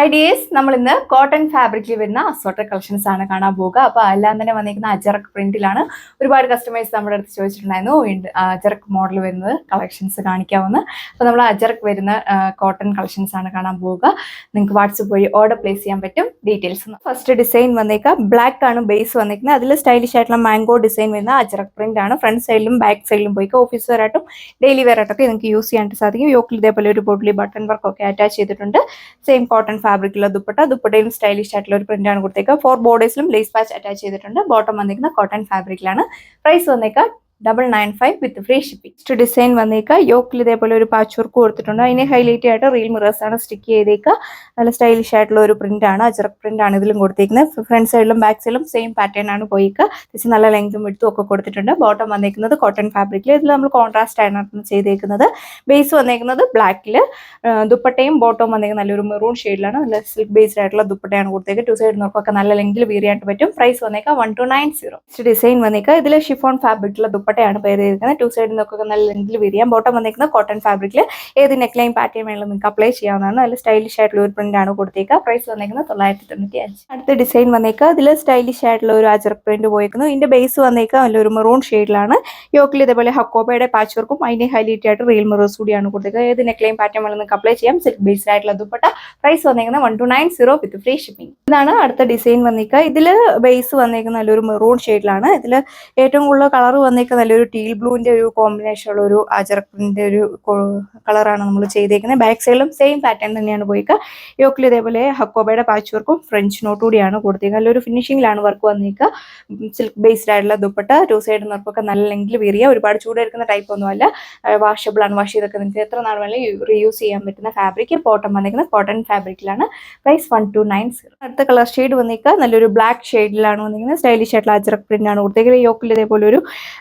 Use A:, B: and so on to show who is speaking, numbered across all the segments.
A: Hi dears, നമ്മൾ ഇന്ന് cotton ഫാബ്രിക്കിൽ വരുന്ന അസോർട്ടഡ് കളക്ഷൻസ് ആണ് കാണാൻ പോകുക. അപ്പോൾ എല്ലാം തന്നെ വന്നിരിക്കുന്ന അജറക് പ്രിന്റിലാണ്. ഒരുപാട് കസ്റ്റമേഴ്സ് നമ്മുടെ അടുത്ത് ചോദിച്ചിട്ടുണ്ടായിരുന്നു അജറക് മോഡൽ വരുന്നത് കളക്ഷൻസ് കാണിക്കാമെന്ന്. അപ്പോൾ നമ്മൾ അജറക് വരുന്ന കോട്ടൺ കളക്ഷൻസ് ആണ് കാണാൻ പോവുക. നിങ്ങൾക്ക് വാട്സപ്പ് വഴി ഓർഡർ പ്ലേസ് ചെയ്യാൻ പറ്റും. ഡീറ്റെയിൽസ് ഫസ്റ്റ് ഡിസൈൻ വന്നേക്കാം ബ്ലാക്ക് ആണ് ബേസ് വന്നിരിക്കുന്നത്. അതിൽ സ്റ്റൈലിഷ് ആയിട്ടുള്ള മാംഗോ ഡിസൈൻ വരുന്ന അജറക് പ്രിന്റ് ആണ്. ഫ്രണ്ട് സൈഡിലും ബാക്ക് സൈഡിലും പോയി ഓഫീസ് വെയറായിട്ടും ഡെയിലി വെയറായിട്ടൊക്കെ നിങ്ങൾക്ക് യൂസ് ചെയ്യാനായിട്ട് സാധിക്കും. യോക്കിൽ ഇതേപോലെ ഒരു ബോട്ടിൽ ബട്ടൺ വർക്ക് ഒക്കെ അറ്റാച്ച് ചെയ്തിട്ടുണ്ട്. സെയിം കോട്ടൺ ഫാബ്രിക്കുള്ള ദുപ്പട്ടയിലും സ്റ്റൈലിഷ് ആയിട്ടുള്ള ഒരു പ്രിന്റ് ആണ് കൊടുത്തേക്കുക. 4 ബോർഡേഴ്സിലും ലേസ് പാച്ച് അറ്റാച്ച് ചെയ്തിട്ടുണ്ട്. ബോട്ടം വന്നിരിക്കുന്ന കോട്ടൺ ഫാബ്രിക്കിലാണ്. പ്രൈസ് വന്നേക്കുക 995 വിത്ത് ഫ്രീ ഷിപ്പിംഗ്. ഡിസൈൻ വന്നേക്കുക യോക്കിൽ ഇതേപോലെ ഒരു പാച്ച് വർക്ക് കൊടുത്തിട്ടുണ്ട്. അതിനെ ഹൈലൈറ്റ് ആയിട്ട് റിയൽ മിറേഴ്സ് ആണ് സ്റ്റിക്ക് ചെയ്തേക്കുക. നല്ല സ്റ്റൈലിഷ് ആയിട്ടുള്ള ഒരു പ്രിന്റ് ആണ്, അജറക് പ്രിന്റ് ആണ് ഇതിലും കൊടുത്തേക്കുന്നത്. ഫ്രണ്ട് സൈഡിലും ബാക്ക് സൈഡിലും സെയിം പാറ്റേൺ ആണ് പോയിക്കുക. തിരിച്ച് നല്ല ലെങ്തും എടുത്തും ഒക്കെ കൊടുത്തിട്ടുണ്ട്. ബോട്ടം വന്നേക്കുന്നത് കോട്ടൺ ഫാബ്രിക്കിൽ. ഇതിൽ നമ്മൾ കോൺട്രാസ്റ്റ് ആണ് ചെയ്തേക്കുന്നത്. ബേസ് വന്നേക്കുന്നത് ബ്ലാക്കിൽ. ദുപ്പട്ടയും ബോട്ടവും വന്നേക്കുന്നത് നല്ലൊരു മെറൂൺ ഷെയ്ഡിലാണ്. നല്ല സിൽക്ക് ബേസ്ഡ് ആയിട്ടുള്ള ദുപ്പട്ടയാണ് കൊടുത്തേക്കുക. 2 സൈഡ് നോക്കൊക്കെ നല്ല ലെങ്കിൽ വീറിയായിട്ട് പറ്റും. പ്രൈസ് വന്നേക്കുക 1290. ഡിസൈൻ വന്നേക്കുക ഇതിൽ ഷിഫോൺ ഫാബ്രിക്കുള്ള ദുപ്പട്ടയാണ് പേര് ചെയ്തിരിക്കുന്നത്. 2 സൈഡിൽ നിന്നൊക്കെ നല്ല ലെങ്കിൽ വിരിയാം. ബോട്ടം വന്നിരിക്കുന്നത് കോട്ടൺ ഫാബ്രിക്കിൽ. ഏത് നെക്ക് ലൈൻ പാറ്റേൺ വേണമെങ്കിലും നിങ്ങൾക്ക് അപ്ലൈ ചെയ്യാവുന്നതാണ്. നല്ല സ്റ്റൈലിഷ് ആയിട്ടുള്ള ഒരു പ്രിന്റ് ആണ് കൊടുത്തേക്കുക. പ്രൈസ് വന്നിരിക്കുന്നത് 995. അടുത്ത ഡിസൈൻ വന്നേക്കുക ഇതിൽ സ്റ്റൈലിഷ് ആയിട്ടുള്ള ഒരു അജറക് പ്രിന്റ് പോയിരിക്കുന്നു. ഇതിന്റെ ബേസ് വന്നേക്കുക നല്ലൊരു മെറൂൺ ഷെയ്ഡിലാണ്. യോക്കിൽ ഇതേപോലെ ഹക്കോബയുടെ പാച്ച് വർക്കും അതിനെ ഹൈലൈറ്റ് ആയിട്ട് റിയൽ മിറേഴ്സ് കൂടിയാണ് കൊടുത്തേക്കുക. ഏത് നെക്ക് ലൈൻ പാറ്റേൺ വേണമെങ്കിലും നിങ്ങൾക്ക് അപ്ലൈ ചെയ്യാം. സിൽക്ക് ബേസ്ഡ് ആയിട്ടുള്ള ദുപ്പട്ട. പ്രൈസ് വന്നിരിക്കുന്നത് 1290 വിത്ത് ഫ്രീ ഷിപ്പിംഗ്. ഇതാണ് അടുത്ത ഡിസൈൻ വന്നിരിക്കുക. ഇതിൽ ബേസ് വന്നിരിക്കുന്ന നല്ലൊരു മെറൂൺ ഷെയ്ഡിലാണ്. ഇതിൽ ഏറ്റവും കൂടുതൽ കളർ വന്നിരിക്കുന്ന നല്ലൊരു ടീൽ ബ്ലൂവിന്റെ ഒരു കോമ്പിനേഷൻ ഉള്ള ഒരു അജറക്കിന്റെ ഒരു കളറാണ് നമ്മൾ ചെയ്തേക്കുന്നത്. ബാക്ക് സൈഡിലും സെയിം പാറ്റേൺ തന്നെയാണ് പോയിക്കുക. യോക്കിൽ ഇതേപോലെ ഹക്കോബയുടെ പാച്ച് വർക്കും ഫ്രഞ്ച് നോട്ട് കൂടിയാണ് കൊടുത്തേക്കുക. നല്ലൊരു ഫിനിഷിംഗിലാണ് വർക്ക് വന്നിരിക്കുക. സിൽക്ക് ബേസ്ഡ് ആയിട്ടുള്ള ദുപ്പട്ട. 2 സൈഡ് വർക്കൊക്കെ നല്ല ലെങ്കിൽ വീറിയ. ഒരുപാട് ചൂടെടുക്കുന്ന ടൈപ്പ് ഒന്നുമല്ല. വാഷബിൾ അൺവാഷ് ചെയ്തൊക്കെ നിങ്ങൾക്ക് എത്ര നാൾ വേണമെങ്കിലും റീയൂസ് ചെയ്യാൻ പറ്റുന്ന ഫാബ്രിക്. ബോട്ടം വന്നിരിക്കുന്നത് കോട്ടൺ ഫാബ്രിക്കിലാണ്. പ്രൈസ് 1290. അടുത്ത കളർ ഷെയ്ഡ് വന്നിരിക്കുക നല്ലൊരു ബ്ലാക്ക് ഷെയ്ഡിലാണ് വന്നിരിക്കുന്നത്. സ്റ്റൈലിഷ് ആയിട്ടുള്ള അജറക് പ്രിന്റ് ആണ് കൊടുത്തേക്കുന്നത്. യോക്കിൽ ഇതേപോലെ ഒരു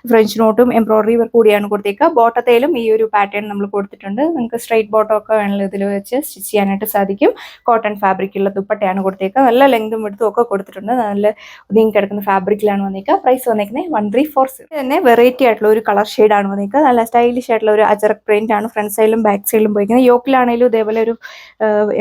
A: ഫ്രഞ്ച് നോട്ടും എംബ്രോയിഡറി വർക്ക് കൂടിയാണ് കൊടുത്തേക്കുക. ബോട്ടത്തിലും ഈ ഒരു പാറ്റേൺ നമ്മൾ കൊടുത്തിട്ടുണ്ട്. നിങ്ങൾക്ക് സ്ട്രൈറ്റ് ബോട്ടം ഒക്കെ വേണമെങ്കിൽ ഇതിൽ വെച്ച് സ്റ്റിച്ച് ചെയ്യാനായിട്ട് സാധിക്കും. കോട്ടൺ ഫാബ്രിക്കുള്ള ദുപ്പട്ടയാണ് കൊടുത്തേക്കുക. നല്ല ലെങ്തും എടുത്തും ഒക്കെ കൊടുത്തിട്ടുണ്ട്. നല്ല ഒതുങ്ങി കിടക്കുന്ന ഫാബ്രിക്കിലാണ് വന്നിരിക്കുക. പ്രൈസ് വന്നിരിക്കുന്നത് 1340. തന്നെ വെറൈറ്റി ആയിട്ടുള്ള ഒരു കളർ ഷെയ്ഡാണ് വന്നിരിക്കുക. നല്ല സ്റ്റൈലിഷ് ആയിട്ടുള്ള ഒരു അജറക് പ്രിന്റ് ആണ്. ഫ്രണ്ട് സൈഡിലും ബാക്ക് സൈഡിലും പോയിരിക്കുന്നത്. യോക്കിലാണെങ്കിലും ഇതേപോലെ ഒരു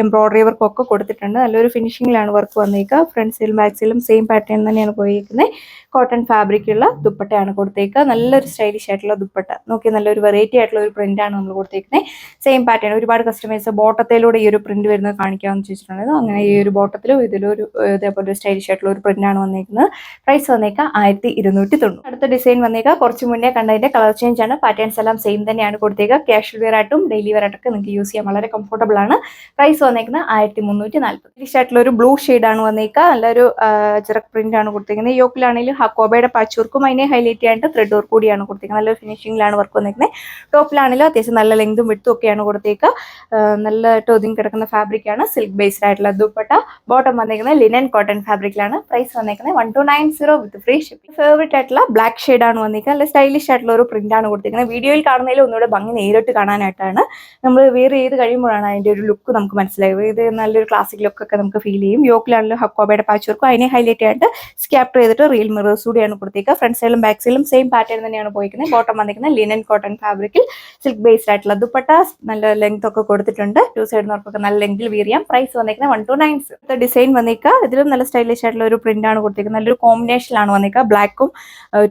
A: എംബ്രോയിഡറി വർക്ക് ഒക്കെ കൊടുത്തിട്ടുണ്ട്. നല്ലൊരു ഫിനിഷിംഗിലാണ് വർക്ക് വന്നിരിക്കുക. ഫ്രണ്ട് സൈഡിലും ബാക്ക് സൈഡിലും സെയിം പാറ്റേൺ തന്നെയാണ് പോയിരിക്കുന്നത്. കോട്ടൺ ഫാബ്രിക്കുള്ള ദുപ്പട്ടയാണ് കൊടുത്തേക്കുക. നല്ലൊരു സ്റ്റൈലിഷ് ആയിട്ടുള്ള ദുപ്പട്ട നോക്കി നല്ലൊരു വെറൈറ്റി ആയിട്ടുള്ള ഒരു പ്രിന്റ് ആണ് നമ്മൾ കൊടുത്തേക്കുന്നത്. Same pattern. ഒരുപാട് കസ്റ്റമേഴ്സ് ബോട്ടത്തിലൂടെ ഈ ഒരു പ്രിന്റ് വരുന്നത് കാണിക്കാമെന്ന് ചോദിച്ചിട്ടുണ്ടായിരുന്നു. അങ്ങനെ ഈ ഒരു ബോട്ടത്തിലും ഇതിലൊരു ഇതേപോലെ സ്റ്റൈലിഷ് ആയിട്ടുള്ള ഒരു പ്രിന്റ് ആണ് വന്നിരിക്കുന്നത്. പ്രൈസ് വന്നേക്കുക 1290. അടുത്ത ഡിസൈൻ വന്നേക്കുക കുറച്ച് മുന്നേ കണ്ടതിന്റെ കളർ ചേഞ്ച് ആണ്. പാറ്റേൺസ് എല്ലാം സെയിം തന്നെയാണ് കൊടുത്തേക്കുക. കാഷ്വൽ വെയർ ആയിട്ടും ഡെയിലി വെയർ ആയിട്ടൊക്കെ നിങ്ങൾക്ക് യൂസ് ചെയ്യാൻ വളരെ കംഫർട്ടബിൾ ആണ്. പ്രൈസ് വന്നേക്കുന്നത് 1340. സ്റ്റൈലിഷ് ആയിട്ടുള്ള ഒരു ബ്ലൂ ഷെയ്ഡ് ആണ് വന്നേക്കുക. നല്ലൊരു അജറക് പ്രിന്റ് ആണ് കൊടുത്തേക്കുന്നത്. യോക്കിലാണെങ്കിലും ഹക്കോബയുടെ പാച്ച് വർക്കും അതിനെ ഹൈലൈറ്റ് ചെയ്യാനായിട്ട് ത്രെഡ് വർക്ക് കൂടിയാണ് കൊടുത്തേക്കുന്നത്. നല്ലൊരു ഫിനിഷിംഗിലാണ് വർക്ക് വന്നിരിക്കുന്നത്. ടോപ്പിലാണെങ്കിലും അത്യാവശ്യം നല്ല ലെങ്തും വിട്ടും ഒക്കെയാണ് കൊടുത്തേക്കുക. നല്ലതായിട്ട് ഒതുങ്ങി കിടക്കുന്ന ഫാബ്രിക് ആണ്. സിൽക്ക് ബേസ്ഡ് ആയിട്ടുള്ള ദുപ്പട്ട. ബോട്ടം വന്നിരിക്കുന്നത് ലിനൻ കോട്ടൺ ഫാബ്രിക്കിലാണ്. പ്രൈസ് വന്നിരിക്കുന്നത് 1290 വിത്ത് ഫ്രീ ഷിപ്പിംഗ്. ഫേവറേറ്റ് ആയിട്ടുള്ള ബ്ലാക്ക് ഷെയ്ഡ് ആണ് വന്നിരിക്കുന്നത്. നല്ല സ്റ്റൈലിഷ് ആയിട്ടുള്ള ഒരു പ്രിന്റ് ആണ് കൊടുത്തിരിക്കുന്നത്. വീഡിയോയിൽ കാണുന്നതിൽ ഒന്നുകൂടെ ഭംഗി നേരിട്ട് കാണാനായിട്ടാണ്. നമ്മൾ വെയർ ചെയ്ത് കഴിയുമ്പോഴാണ് അതിന്റെ ഒരു ലുക്ക് നമുക്ക് മനസ്സിലായത്. ഇത് നല്ലൊരു ക്ലാസിക് ലുക്ക് ഒക്കെ നമുക്ക് ഫീൽ ചെയ്യും. യോക്കിലാണെങ്കിലും ഹക്കോബയുടെ പാച്ച് വർക്കും അതിനെ ഹൈലൈറ്റ് ആയിട്ട് സ്കാപ്റ്റർ ചെയ്തിട്ട് റിയൽ മിറേഴ്സ് കൂടിയാണ് കൊടുത്തേക്കുക. ഫ്രണ്ട് സൈഡിലും ബാക്ക് സൈഡിലും സെയിം പാറ്റേൺ തന്നെയാണ് പോയിരിക്കുന്നത്. ബോട്ടം വന്നിരിക്കുന്നത് ലിനൻ കോട്ടൺ ഫാബ്രിക്കിൽ. സിൽക്ക് ബേസ്ഡ് ആയിട്ടുള്ള ദുപ്പട്ട. നല്ല ലെങ്ത് ഒക്കെ കൊടുത്തിട്ടുണ്ട്. 2 സൈഡ് വർക്കൊക്കെ നല്ല ലെങ്കിൽ വീറിയാം. പ്രൈസ് വന്നിരിക്കുന്നത് 1290. ഡിസൈൻ വന്നിരിക്കുക ഇതിലും നല്ല സ്റ്റൈലിഷ് ആയിട്ടുള്ള ഒരു പ്രിന്റ് ആണ് കൊടുത്തേക്കുന്നത്. നല്ലൊരു കോമ്പിനേഷനിലാണ് വന്നിരിക്കുക. ബ്ലാക്കും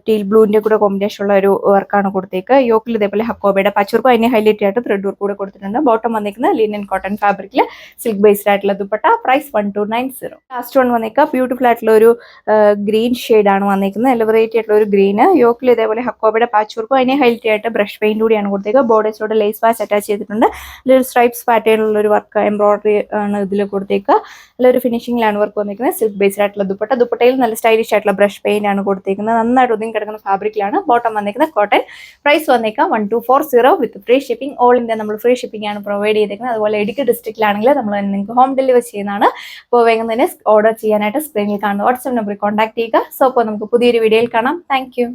A: ടീൽ ബ്ലൂവിന്റെ കൂടെ കോമ്പിനേഷൻ ഉള്ള ഒരു വർക്കാണ് കൊടുത്തേക്കുക. യോക്കിൽ ഇതേപോലെ ഹക്കോബയുടെ പച്ചവർക്കും അതിനെ ഹൈലൈറ്റ് ആയിട്ട് ത്രെഡ് വർക്ക് കൂടെ കൊടുത്തിട്ടുണ്ട്. ബോട്ടം വന്നിരിക്കുന്നത് ലിനൻ കോട്ടൺ ഫാബ്രിക്കിൽ. സിൽക്ക് ബേസ്ഡ് ആയിട്ടുള്ള ദുപ്പട്ട. പ്രൈസ് 1290. ലാസ്റ്റ് വൺ വന്നിരിക്കുക ബ്യൂട്ടിഫുൾ ആയിട്ടുള്ള ഒരു ഗ്രീൻ ഷെയ്ഡ് ആണ് വന്നിരിക്കുന്നത്. നല്ല വെറൈറ്റി ആയിട്ടുള്ള ഒരു ഗ്രീന്. യോക്കിൽ ഇതേപോലെ ഹക്കോബയുടെ പാച്ച് വർക്കും അതിനെ ഹൈലൈറ്റ് ആയിട്ട് ബ്രഷ് പെയിന്റ് കൂടിയാണ് കൊടുത്തേക്കുക. ബോർഡേഴ്സോടെ ലേസ് വാച്ച് അറ്റാച്ച് ചെയ്തിട്ടുണ്ട്. നല്ലൊരു സ്ട്രൈപ്സ് പാറ്റേണിലുള്ള ഒരു വർക്ക് എംബ്രോയിഡറി ആണ് ഇതിൽ കൊടുത്തേക്കുക. നല്ലൊരു ഫിനിഷിംഗിലാണ് വർക്ക് വന്നിരിക്കുന്നത്. സിൽക്ക് ബേസ്ഡ് ആയിട്ടുള്ള ദുപ്പട്ട. ദുപ്പട്ടയിൽ നല്ല സ്റ്റൈലിഷ് ആയിട്ടുള്ള ബ്രഷ് പെയിന്റ് ആണ് കൊടുത്തേക്കുന്നത്. നന്നായിട്ട് ഒതുങ്ങി കിടക്കുന്ന ഫാബ്രിക്കിലാണ്. ബോട്ടം വന്നിരിക്കുന്നത് കോട്ടൺ. പ്രൈസ് വന്നേക്കാം 1240 വിത്ത് ഫ്രീ ഷിപ്പിംഗ്. ഓൾ ഇന്ത്യ നമ്മൾ ഫ്രീ ഷിപ്പിംഗ് ആണ് പ്രൊവൈഡ് ചെയ്തേക്കുന്നത്. അതുപോലെ ഇടുക്കി ഡിസ്ട്രിക്റ്റിലാണെങ്കിൽ നമ്മൾ നിങ്ങൾക്ക് ഹോം ഡെലിവറി ചെയ്യുന്നതാണ്. അപ്പോൾ വേഗം തന്നെ ഓർഡർ ചെയ്യാനായിട്ട് സ്ക്രീനിൽ കാണുന്ന വാട്സ്ആപ്പ് നമ്പറിൽ കോൺടാക്ട് ചെയ്യുക. സോ അപ്പോൾ നമുക്ക് പുതിയൊരു വീഡിയോയിൽ കാണാം. Thank you.